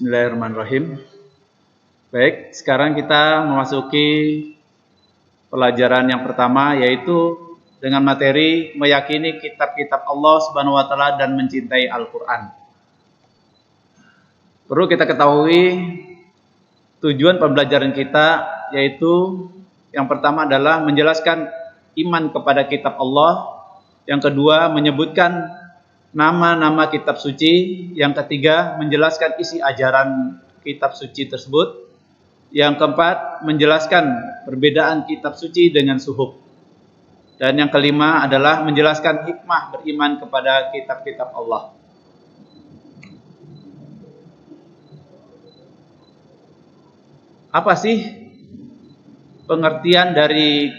Bismillahirrahmanirrahim. Baik, sekarang kita memasuki pelajaran yang pertama, yaitu dengan materi meyakini kitab-kitab Allah Subhanahu wa taala dan mencintai Al-Qur'an. Perlu kita ketahui tujuan pembelajaran kita, yaitu yang pertama adalah menjelaskan iman kepada kitab Allah, yang kedua menyebutkan nama-nama kitab suci, yang ketiga menjelaskan isi ajaran kitab suci tersebut, yang keempat menjelaskan perbedaan kitab suci dengan suhuf, dan yang kelima adalah menjelaskan hikmah beriman kepada kitab-kitab Allah. Apa sih pengertian dari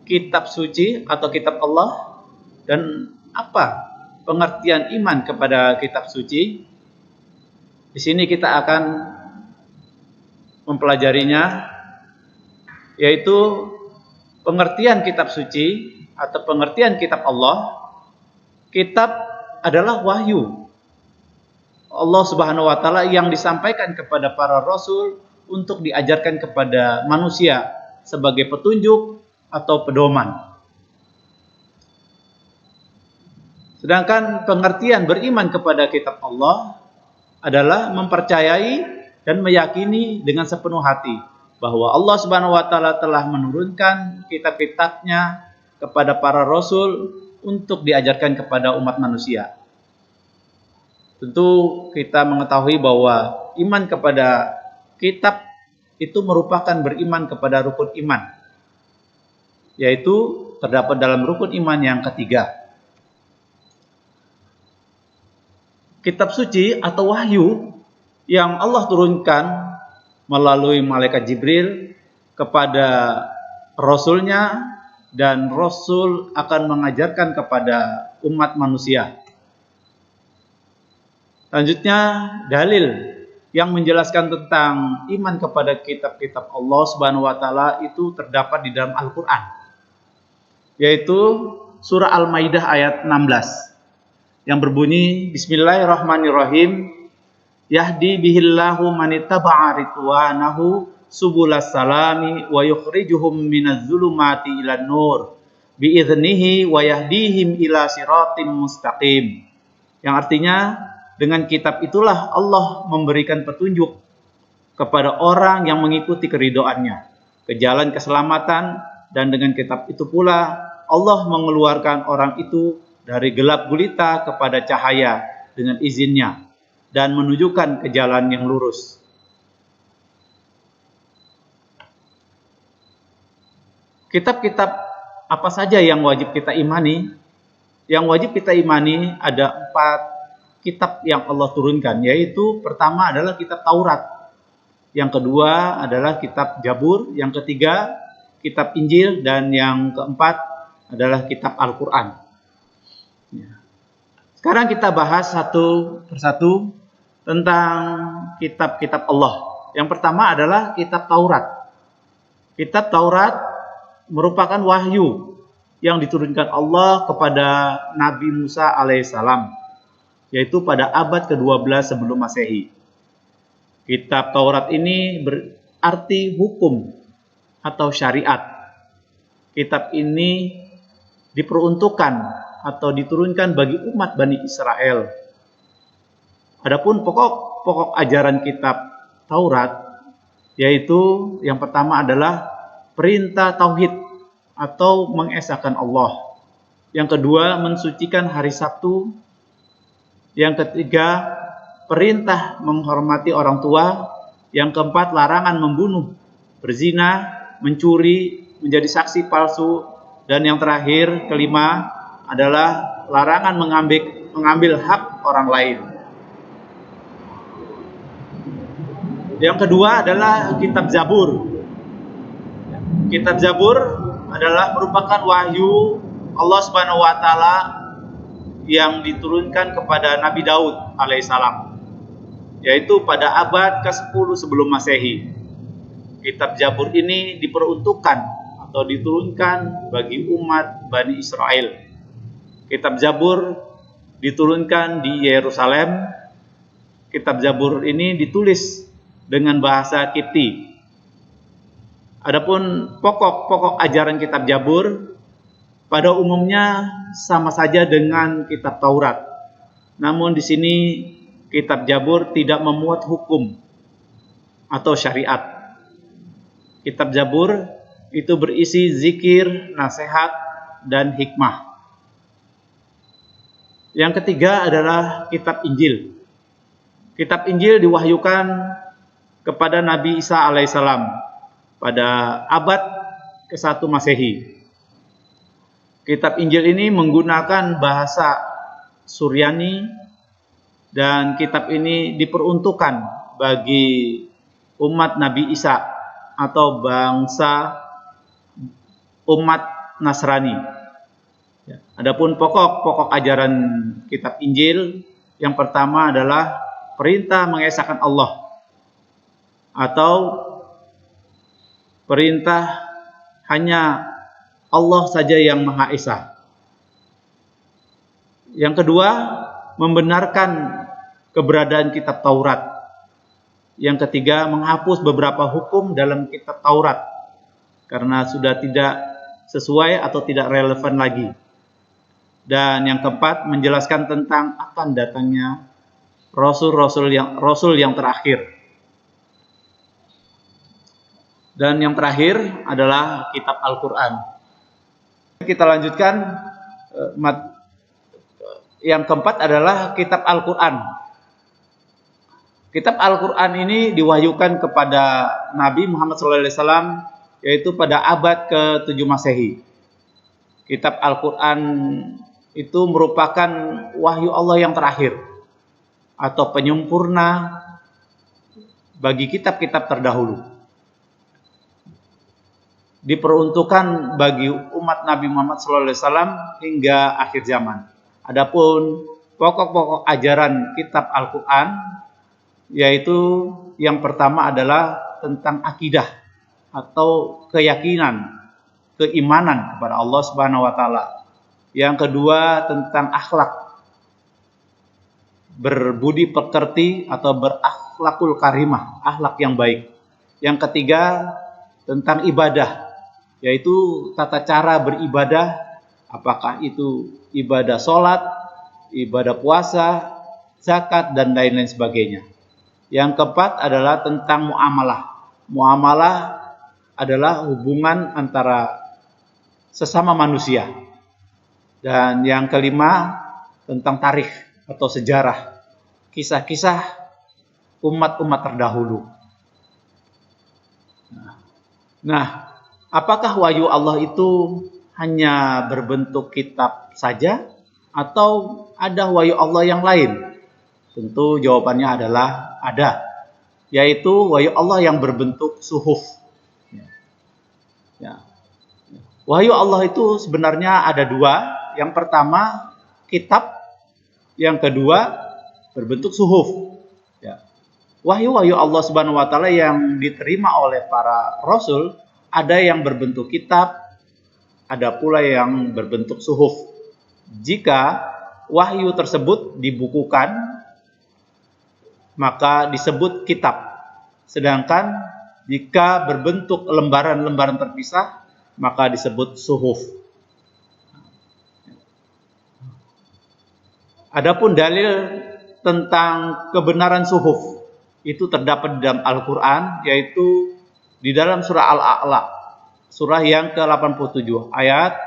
kitab suci atau kitab Allah, dan apa pengertian iman kepada kitab suci? Di sini kita akan mempelajarinya, yaitu pengertian kitab suci atau pengertian kitab Allah. Kitab adalah wahyu Allah Subhanahu wa taala yang disampaikan kepada para rasul untuk diajarkan kepada manusia sebagai petunjuk atau pedoman. Sedangkan pengertian beriman kepada kitab Allah adalah mempercayai dan meyakini dengan sepenuh hati bahwa Allah Subhanahu wa taala telah menurunkan kitab-kitabnya kepada para rasul untuk diajarkan kepada umat manusia. Tentu kita mengetahui bahwa iman kepada kitab itu merupakan beriman kepada rukun iman, yaitu terdapat dalam rukun iman yang ketiga. Kitab suci atau wahyu yang Allah turunkan melalui malaikat Jibril kepada rasulnya, dan rasul akan mengajarkan kepada umat manusia. Selanjutnya, dalil yang menjelaskan tentang iman kepada kitab-kitab Allah Subhanahu wa taala itu terdapat di dalam Al-Qur'an, yaitu surah Al-Maidah ayat 16 yang berbunyi, Bismillahirrahmanirrahim, Yahdi bihillahu manittaba'a ridwanahu subulas salami wa yukhrijuhum minaz zulumati ilan nur biiznihi wa yahdihim ila siratim mustaqim. Yang artinya, dengan kitab itulah Allah memberikan petunjuk kepada orang yang mengikuti keridhoannya ke jalan keselamatan, dan dengan kitab itu pula Allah mengeluarkan orang itu dari gelap gulita kepada cahaya dengan izinnya dan menunjukkan ke jalan yang lurus. Kitab-kitab apa saja yang wajib kita imani? Yang wajib kita imani ada 4 kitab yang Allah turunkan, yaitu pertama adalah kitab Taurat, yang kedua adalah kitab Jabur, yang ketiga kitab Injil, dan yang keempat adalah kitab Al-Qur'an. Sekarang kita bahas satu persatu tentang kitab-kitab Allah. Yang pertama adalah kitab Taurat. Kitab Taurat merupakan wahyu yang diturunkan Allah kepada Nabi Musa alaihissalam, yaitu pada abad ke-12 sebelum Masehi. Kitab Taurat ini berarti hukum atau syariat. Kitab ini diperuntukkan atau diturunkan bagi umat Bani Israel. Adapun pokok ajaran kitab Taurat, yaitu yang pertama adalah perintah tauhid atau mengesahkan Allah. Yang kedua, mensucikan hari Sabtu. Yang ketiga, perintah menghormati orang tua. Yang keempat, larangan membunuh, berzina, mencuri, menjadi saksi palsu. Dan yang terakhir, kelima, adalah larangan mengambil hak orang lain. Yang kedua adalah kitab Zabur. Kitab Zabur adalah merupakan wahyu Allah Subhanahu wa taala yang diturunkan kepada Nabi Daud alaihissalam, yaitu pada abad ke-10 sebelum Masehi. Kitab Zabur ini diperuntukkan atau diturunkan bagi umat Bani Israel. Kitab Zabur diturunkan di Yerusalem kitab Zabur ini ditulis dengan bahasa Kipti. Adapun pokok-pokok ajaran kitab Zabur pada umumnya sama saja dengan kitab Taurat. Namun di sini kitab Zabur tidak memuat hukum atau syariat. Kitab Zabur itu berisi zikir, nasihat, dan hikmah. Yang ketiga adalah kitab Injil. Kitab Injil diwahyukan kepada Nabi Isa alaihissalam pada abad ke-1 Masehi. Kitab Injil ini menggunakan bahasa Suryani dan kitab ini diperuntukkan bagi umat Nabi Isa atau bangsa umat Nasrani. Adapun pokok-pokok ajaran kitab Injil yang pertama adalah perintah mengesahkan Allah atau perintah hanya Allah saja yang Maha Esa. Yang kedua, membenarkan keberadaan kitab Taurat. Yang ketiga, menghapus beberapa hukum dalam kitab Taurat karena sudah tidak sesuai atau tidak relevan lagi. Dan yang keempat, menjelaskan tentang akan datangnya rasul yang terakhir. Dan yang terakhir adalah kitab Al-Quran. Kita lanjutkan. Yang keempat adalah kitab Al-Quran. Kitab Al-Quran ini diwahyukan kepada Nabi Muhammad SAW, yaitu pada abad ke-7 Masehi. Kitab Al-Quran itu merupakan wahyu Allah yang terakhir atau penyempurna bagi kitab-kitab terdahulu. Diperuntukkan bagi umat Nabi Muhammad SAW hingga akhir zaman. Adapun pokok-pokok ajaran kitab Al-Quran, yaitu yang pertama adalah tentang akidah atau keyakinan, keimanan kepada Allah Subhanahu wa taala. Yang kedua tentang akhlak, berbudi pekerti atau berakhlakul karimah, akhlak yang baik. Yang ketiga tentang ibadah, yaitu tata cara beribadah, apakah itu ibadah sholat, ibadah puasa, zakat, dan lain-lain sebagainya. Yang keempat adalah tentang muamalah. Muamalah adalah hubungan antara sesama manusia. Dan yang kelima tentang tarikh atau sejarah, kisah-kisah umat-umat terdahulu. Nah, apakah wahyu Allah itu hanya berbentuk kitab saja atau ada wahyu Allah yang lain? Tentu jawabannya adalah ada, yaitu wahyu Allah yang berbentuk suhuf. Wahyu Allah itu sebenarnya ada dua. Yang pertama kitab, yang kedua berbentuk suhuf. Wahyu-wahyu Allah Subhanahu wa taala yang diterima oleh para rasul ada yang berbentuk kitab, ada pula yang berbentuk suhuf. Jika wahyu tersebut dibukukan, maka disebut kitab. Sedangkan jika berbentuk lembaran-lembaran terpisah, maka disebut suhuf. Adapun dalil tentang kebenaran suhuf itu terdapat di dalam Al-Quran, yaitu di dalam surah Al-A'la, surah yang ke-87, ayat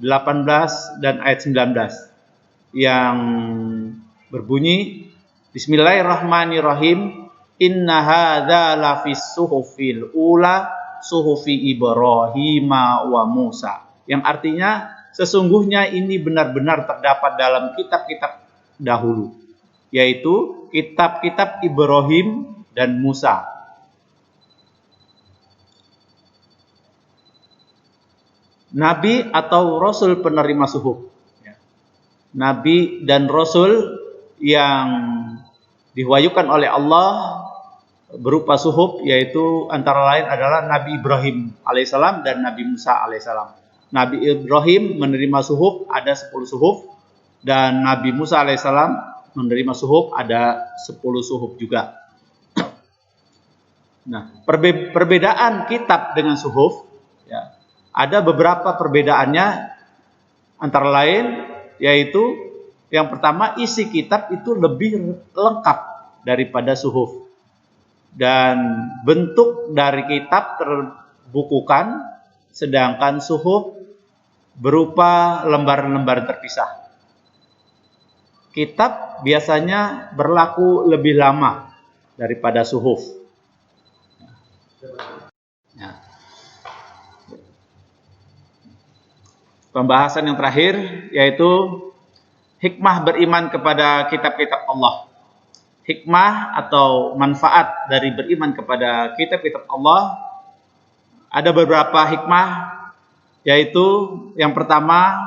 18 dan ayat 19, yang berbunyi, Bismillahirrahmanirrahim, Inna hadza lafis suhufil ula, suhufi Ibrahim wa Musa. Yang artinya, sesungguhnya ini benar-benar terdapat dalam kitab-kitab dahulu, yaitu kitab-kitab Ibrahim dan Musa. Nabi atau Rasul penerima suhuf. Nabi dan Rasul yang diwahyukan oleh Allah berupa suhuf, yaitu antara lain adalah Nabi Ibrahim alaihissalam dan Nabi Musa alaihissalam. Nabi Ibrahim menerima suhuf, ada 10 suhuf, dan Nabi Musa alaihissalam menerima suhuf, ada 10 suhuf juga. Nah, perbedaan kitab dengan suhuf, ya, ada beberapa perbedaannya, antara lain yaitu yang pertama, isi kitab itu lebih lengkap daripada suhuf, dan bentuk dari kitab terbukukan, sedangkan suhuf berupa lembaran-lembaran terpisah. Kitab biasanya berlaku lebih lama daripada suhuf. Ya. Pembahasan yang terakhir yaitu hikmah beriman kepada kitab-kitab Allah. Hikmah atau manfaat dari beriman kepada kitab-kitab Allah ada beberapa hikmah, yaitu yang pertama,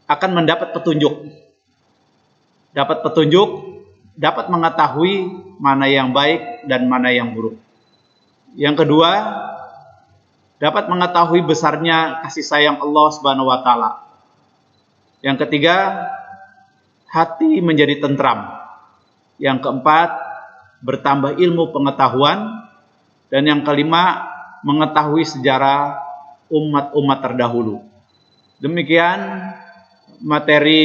akan mendapat petunjuk. Dapat petunjuk, dapat mengetahui mana yang baik dan mana yang buruk. Yang kedua, dapat mengetahui besarnya kasih sayang Allah Subhanahu wa taala. Yang ketiga, hati menjadi tentram. Yang keempat, bertambah ilmu pengetahuan. Dan yang kelima, mengetahui sejarah umat-umat terdahulu. Demikian materi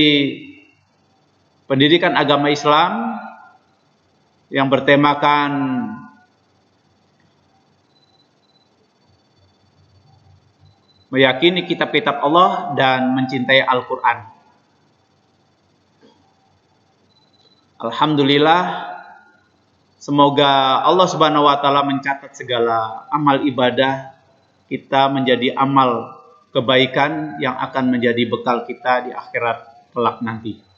pendidikan agama Islam yang bertemakan meyakini kitab-kitab Allah dan mencintai Al-Quran. Alhamdulillah, semoga Allah Subhanahu wa taala mencatat segala amal ibadah kita menjadi amal kebaikan yang akan menjadi bekal kita di akhirat kelak nanti.